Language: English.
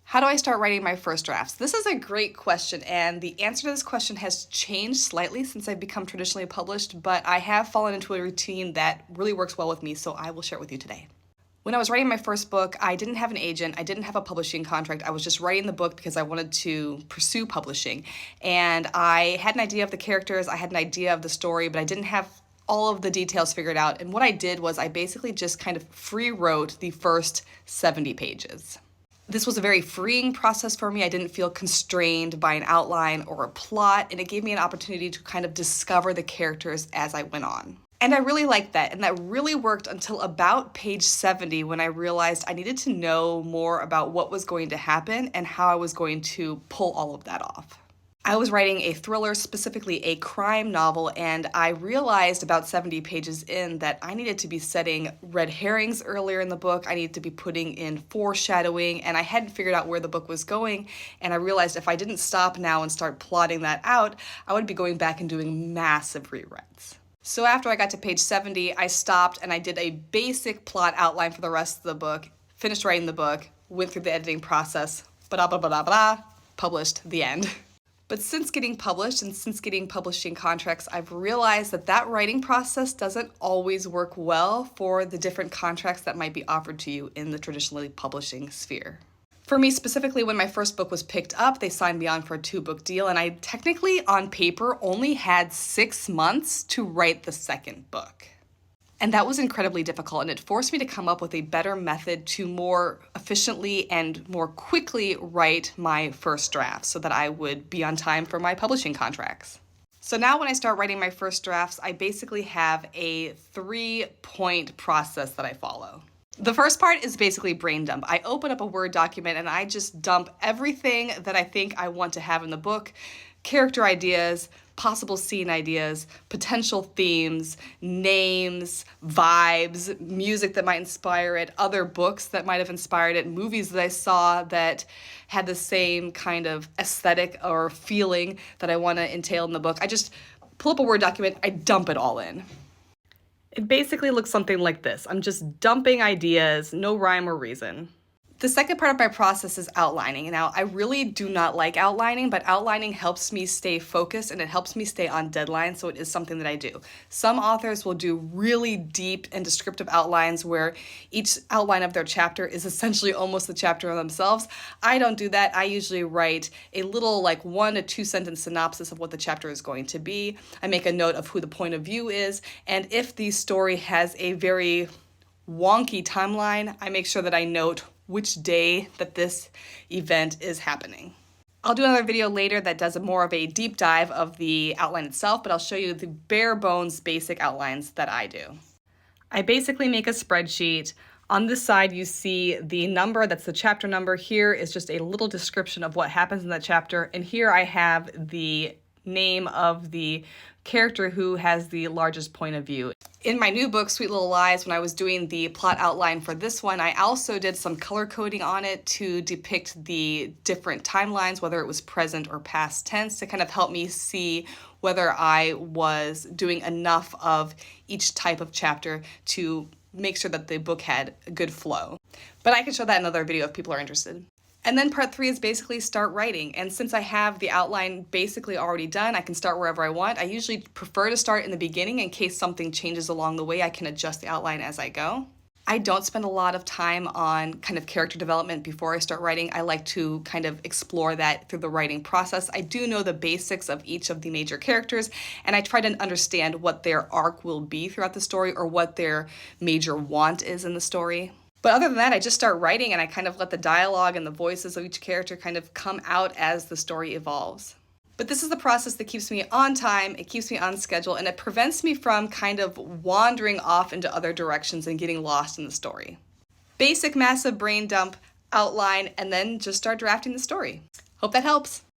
How do I start writing my first drafts? This is a great question, and the answer to this question has changed slightly since I've become traditionally published, but I have fallen into a routine that really works well with me, so I will share it with you today. When I was writing my first book, I didn't have an agent, I didn't have a publishing contract, I was just writing the book because I wanted to pursue publishing. And I had an idea of the characters, I had an idea of the story, but I didn't have all of the details figured out. And what I did was I basically just kind of free wrote the first 70 pages. This was a very freeing process for me. I didn't feel constrained by an outline or a plot, and it gave me an opportunity to kind of discover the characters as I went on. And I really liked that, and that really worked until about page 70 when I realized I needed to know more about what was going to happen and how I was going to pull all of that off. I was writing a thriller, specifically a crime novel, and I realized about 70 pages in that I needed to be setting red herrings earlier in the book. I needed to be putting in foreshadowing, and I hadn't figured out where the book was going, and I realized if I didn't stop now and start plotting that out, I would be going back and doing massive rewrites. So after I got to page 70, I stopped and I did a basic plot outline for the rest of the book, finished writing the book, went through the editing process, published, the end. But since getting published and since getting publishing contracts, I've realized that that writing process doesn't always work well for the different contracts that might be offered to you in the traditionally publishing sphere. For me specifically, when my first book was picked up, they signed me on for a 2-book deal, and I technically, on paper, only had 6 months to write the second book. And that was incredibly difficult, and it forced me to come up with a better method to more efficiently and more quickly write my first draft so that I would be on time for my publishing contracts. So now when I start writing my first drafts, I basically have a 3-point process that I follow. The first part is basically brain dump. I open up a Word document and I just dump everything that I think I want to have in the book, character ideas, possible scene ideas, potential themes, names, vibes, music that might inspire it, other books that might have inspired it, movies that I saw that had the same kind of aesthetic or feeling that I want to entail in the book. I just pull up a Word document, I dump it all in. It basically looks something like this. I'm just dumping ideas, no rhyme or reason. The second part of my process is outlining. Now, I really do not like outlining, but outlining helps me stay focused and it helps me stay on deadline, so it is something that I do. Some authors will do really deep and descriptive outlines where each outline of their chapter is essentially almost the chapter themselves. I don't do that. I usually write a little 1 to 2 sentence synopsis of what the chapter is going to be. I make a note of who the point of view is, and if the story has a very wonky timeline, I make sure that I note which day that this event is happening. I'll do another video later that does more of a deep dive of the outline itself, but I'll show you the bare bones basic outlines that I do. I basically make a spreadsheet. On this side, you see the number, that's the chapter number. Here is just a little description of what happens in that chapter. And here I have the name of the character who has the largest point of view. In my new book, Sweet Little Lies, when I was doing the plot outline for this one, I also did some color coding on it to depict the different timelines, whether it was present or past tense, to kind of help me see whether I was doing enough of each type of chapter to make sure that the book had a good flow. But I can show that in another video if people are interested. And then part 3 is basically start writing. And since I have the outline basically already done, I can start wherever I want. I usually prefer to start in the beginning in case something changes along the way. I can adjust the outline as I go. I don't spend a lot of time on kind of character development before I start writing. I like to kind of explore that through the writing process. I do know the basics of each of the major characters, and I try to understand what their arc will be throughout the story or what their major want is in the story. But other than that, I just start writing and I kind of let the dialogue and the voices of each character kind of come out as the story evolves. But this is the process that keeps me on time, it keeps me on schedule, and it prevents me from kind of wandering off into other directions and getting lost in the story. Basic, massive brain dump, outline, and then just start drafting the story. Hope that helps.